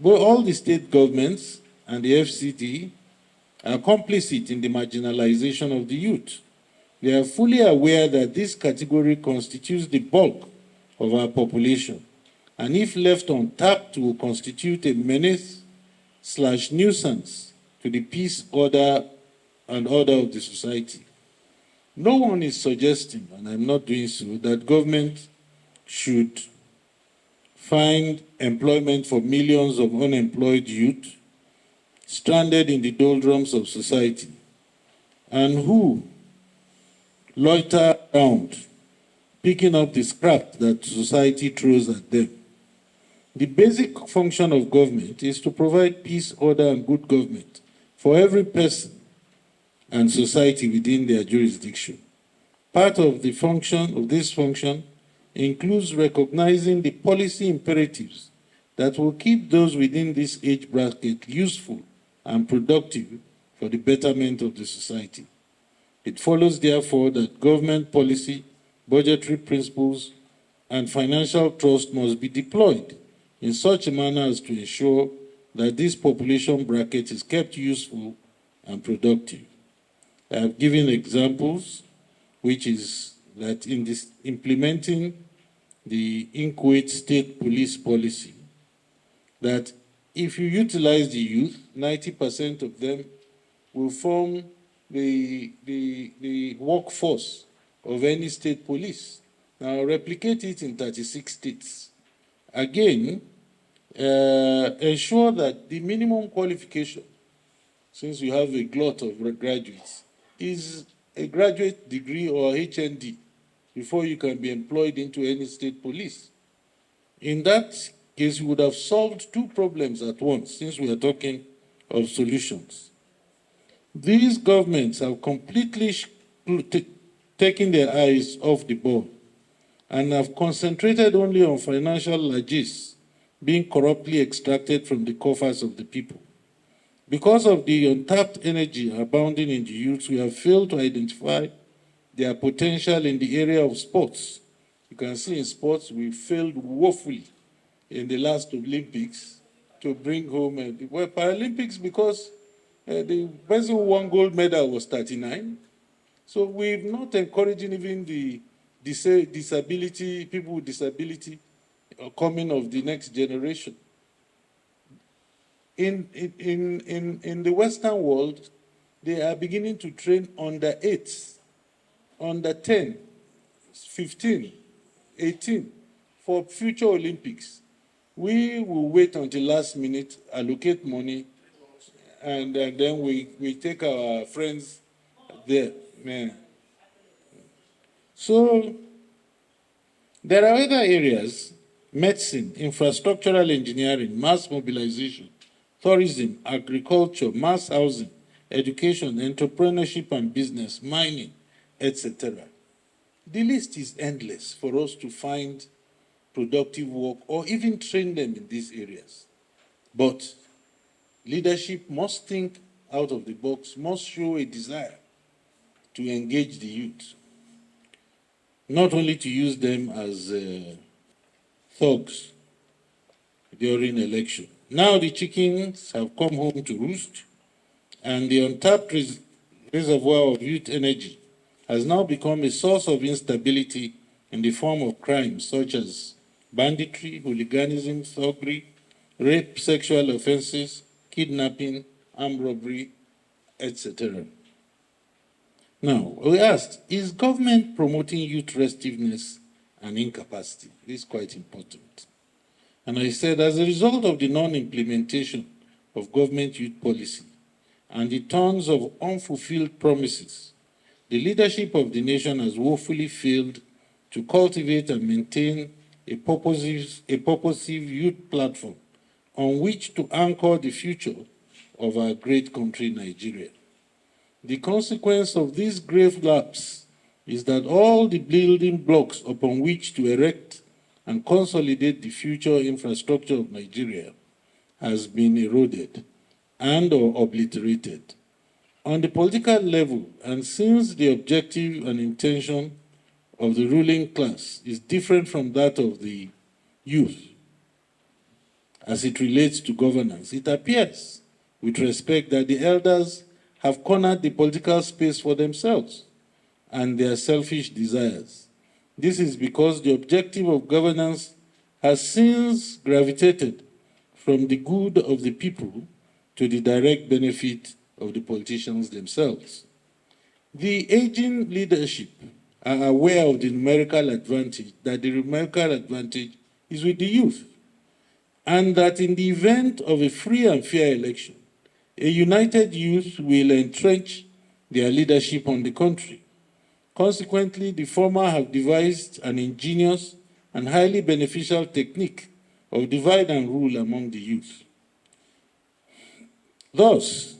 But all the state governments and the FCT are complicit in the marginalization of the youth. They are fully aware that this category constitutes the bulk of our population, and if left untapped, will constitute a menace/nuisance to the peace, order, and order of the society. No one is suggesting, and I'm not doing so, that government should find employment for millions of unemployed youth stranded in the doldrums of society and who loiter around picking up the scrap that society throws at them. The basic function of government is to provide peace, order, and good government for every person and society within their jurisdiction. Part of the function of this function includes recognizing the policy imperatives that will keep those within this age bracket useful and productive for the betterment of the society. It follows, therefore, that government policy, budgetary principles, and financial trust must be deployed in such a manner as to ensure that this population bracket is kept useful and productive. I have given examples, which is that in this implementing the Kuwait state police policy, that if you utilize the youth, 90% of them will form the workforce of any state police. Now replicate it in 36 states. Again, ensure that the minimum qualification, since you have a glut of graduates, is a graduate degree or HND before you can be employed into any state police. In that case, you would have solved two problems at once, since we are talking of solutions. These governments have completely taken their eyes off the ball and have concentrated only on financial largesse being corruptly extracted from the coffers of the people. Because of the untapped energy abounding in the youth, we have failed to identify their potential in the area of sports. You can see in sports, we failed woefully in the last Olympics to bring home, Paralympics, because the person who won gold medal was 39. So we're not encouraging even the disability, people with disability coming of the next generation. In the Western world, they are beginning to train under 8s, under 10, 15, 18 for future Olympics. We will wait until last minute, allocate money, and then we take our friends there. Man. So there are other areas: medicine, infrastructural engineering, mass mobilization, tourism, agriculture, mass housing, education, entrepreneurship and business, mining, etc. The list is endless for us to find productive work or even train them in these areas. But leadership must think out of the box, must show a desire to engage the youth, not only to use them as thugs during election. Now the chickens have come home to roost, and the untapped reservoir of youth energy has now become a source of instability in the form of crimes such as banditry, hooliganism, thuggery, rape, sexual offenses, kidnapping, armed robbery, etc. Now, we asked, is government promoting youth restiveness and incapacity? This is quite important. And I said, as a result of the non-implementation of government youth policy and the tons of unfulfilled promises, the leadership of the nation has woefully failed to cultivate and maintain a purposive youth platform on which to anchor the future of our great country, Nigeria. The consequence of this grave lapse is that all the building blocks upon which to erect and consolidate the future infrastructure of Nigeria has been eroded and or obliterated. On the political level, and since the objective and intention of the ruling class is different from that of the youth, as it relates to governance, it appears, with respect, that the elders have cornered the political space for themselves and their selfish desires. This is because the objective of governance has since gravitated from the good of the people to the direct benefit of the politicians themselves. The aging leadership are aware of the numerical advantage, that the numerical advantage is with the youth, and that in the event of a free and fair election, a united youth will entrench their leadership on the country. Consequently, the former have devised an ingenious and highly beneficial technique of divide and rule among the youth. Thus,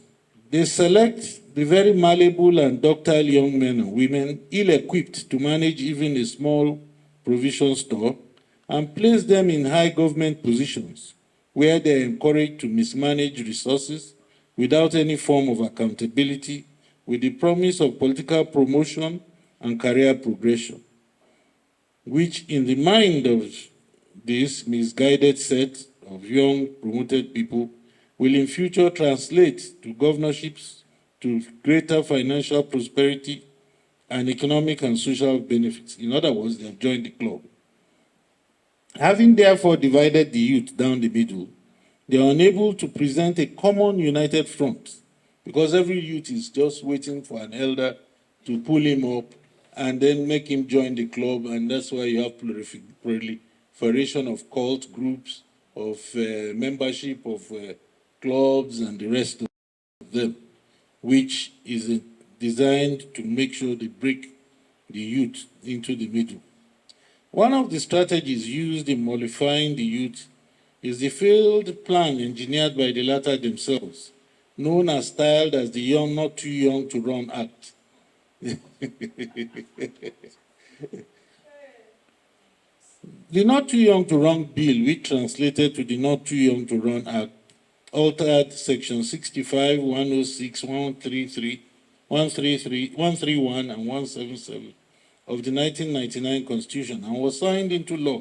they select the very malleable and ductile young men and women ill-equipped to manage even a small provision store and place them in high government positions where they are encouraged to mismanage resources without any form of accountability, with the promise of political promotion and career progression, which in the mind of this misguided set of young promoted people will in future translate to governorships, to greater financial prosperity and economic and social benefits. In other words, they have joined the club. Having therefore divided the youth down the middle, they are unable to present a common united front, because every youth is just waiting for an elder to pull him up and then make him join the club, and that's why you have proliferation of cult groups, of membership of clubs and the rest of them, which is designed to make sure they break the youth into the middle. One of the strategies used in mollifying the youth is the failed plan engineered by the latter themselves, known as styled as the Young Not Too Young to Run Act. The Not Too Young to Run Bill, which translated to the Not Too Young to Run Act, altered Section 65, 106, 133, 131, and 177 of the 1999 Constitution and was signed into law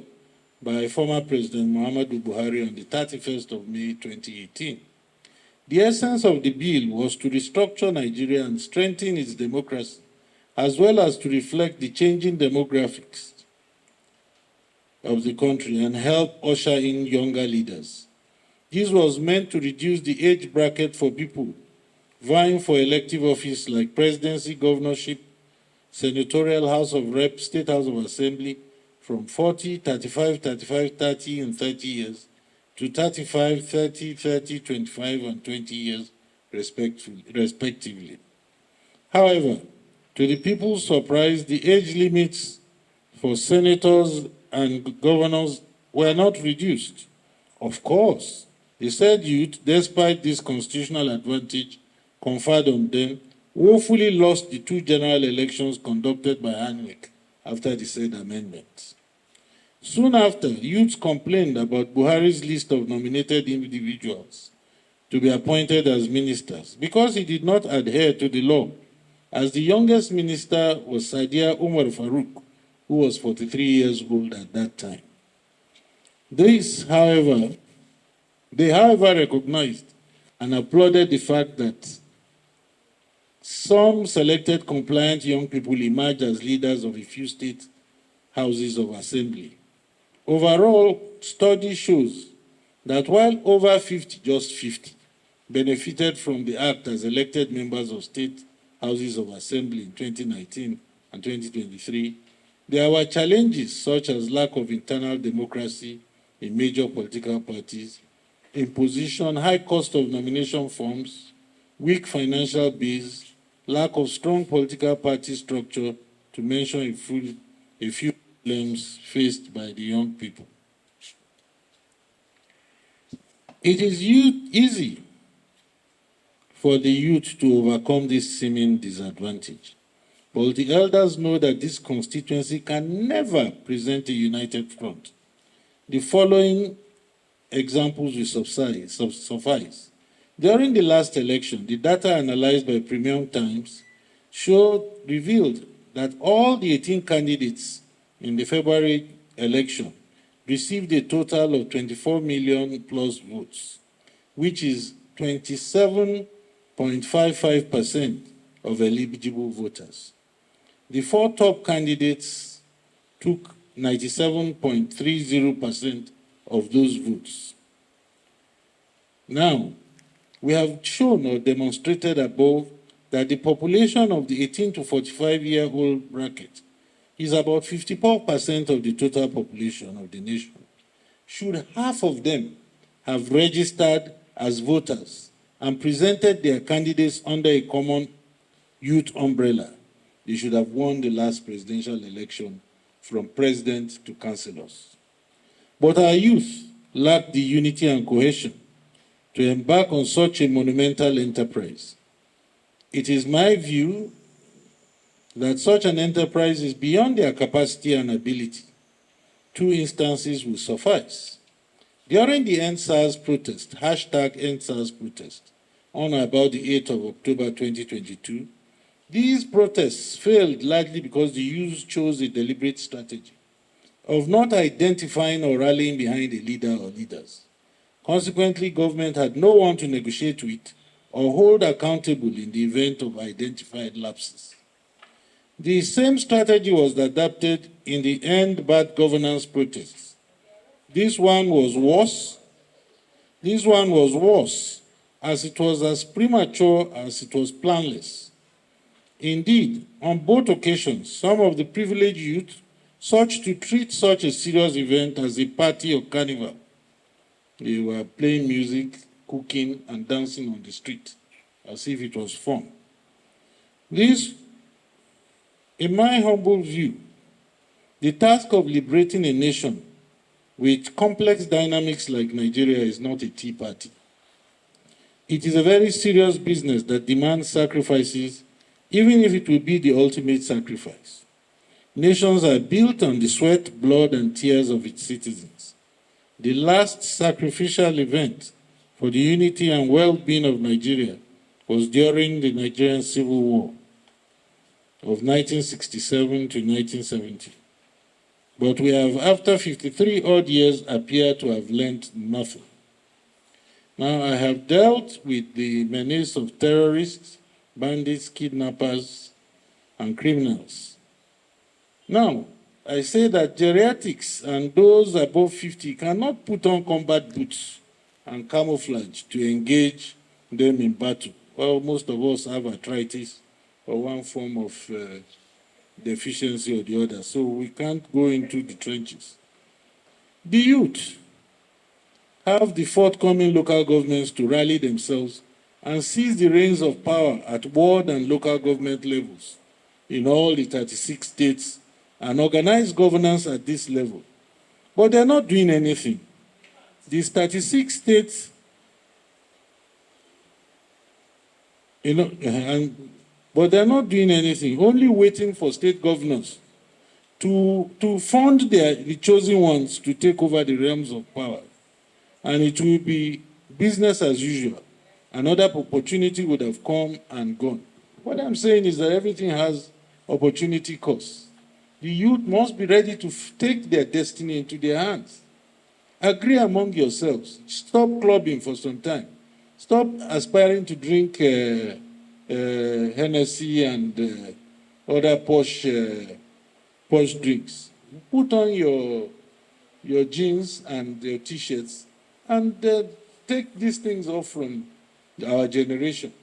by former President Muhammadu Buhari on the 31st of May 2018. The essence of the bill was to restructure Nigeria and strengthen its democracy, as well as to reflect the changing demographics of the country and help usher in younger leaders. This was meant to reduce the age bracket for people vying for elective office like presidency, governorship, senatorial, House of Reps, State House of Assembly, from 40, 35, 35, 30, and 30 years to 35, 30, 30, 25, and 20 years, respectively. However, to the people's surprise, the age limits for senators and governors were not reduced. Of course, the said youth, despite this constitutional advantage conferred on them, woefully lost the two general elections conducted by INEC after the said amendment. Soon after, youths complained about Buhari's list of nominated individuals to be appointed as ministers because he did not adhere to the law, as the youngest minister was Sadiya Umar Farouk, who was 43 years old at that time. They, however, recognized and applauded the fact that some selected compliant young people emerged as leaders of a few state houses of assembly. Overall, study shows that while over 50, just 50, benefited from the act as elected members of state houses of assembly in 2019 and 2023, there were challenges such as lack of internal democracy in major political parties, imposition, high cost of nomination forms, weak financial base, lack of strong political party structure, to mention a few problems faced by the young people. It is easy for the youth to overcome this seeming disadvantage, but the elders know that this constituency can never present a united front. The following examples will suffice. During the last election, the data analyzed by Premium Times revealed that all the 18 candidates in the February election received a total of 24 million plus votes, which is 27.55% of eligible voters. The four top candidates took 97.30% of those votes. Now, we have shown or demonstrated above that the population of the 18 to 45-year-old bracket is about 54% of the total population of the nation. Should half of them have registered as voters and presented their candidates under a common youth umbrella, they should have won the last presidential election from president to councillors. But our youth lack the unity and cohesion to embark on such a monumental enterprise. It is my view that such an enterprise is beyond their capacity and ability. Two instances will suffice. During the EndSARS protest, hashtag EndSARS protest, on or about the 8th of October 2022, these protests failed largely because the youth chose a deliberate strategy of not identifying or rallying behind a leader or leaders. Consequently, government had no one to negotiate with or hold accountable in the event of identified lapses. The same strategy was adopted in the End Bad Governance protests. This one was worse, as it was as premature as it was planless. Indeed, on both occasions, some of the privileged youth sought to treat such a serious event as a party or carnival. They were playing music, cooking, and dancing on the street, as if it was fun. This, in my humble view, the task of liberating a nation with complex dynamics like Nigeria is not a tea party. It is a very serious business that demands sacrifices, even if it will be the ultimate sacrifice. Nations are built on the sweat, blood, and tears of its citizens. The last sacrificial event for the unity and well-being of Nigeria was during the Nigerian Civil War of 1967 to 1970. But we have, after 53 odd years, appear to have learned nothing. Now, I have dealt with the menace of terrorists, bandits, kidnappers, and criminals. Now, I say that geriatrics and those above 50 cannot put on combat boots and camouflage to engage them in battle. Well, most of us have arthritis or one form of deficiency or the other, so we can't go into the trenches. The youth have the forthcoming local governments to rally themselves and seize the reins of power at ward and local government levels in all the 36 states and organize governance at this level. But they're not doing anything. These 36 states, but they're not doing anything, only waiting for state governors to fund the chosen ones to take over the realms of power. And it will be business as usual. Another opportunity would have come and gone. What I'm saying is that everything has opportunity costs. The youth must be ready to take their destiny into their hands. Agree among yourselves. Stop clubbing for some time. Stop aspiring to drink Hennessy and other posh drinks. Put on your jeans and your T-shirts and take these things off from our generation.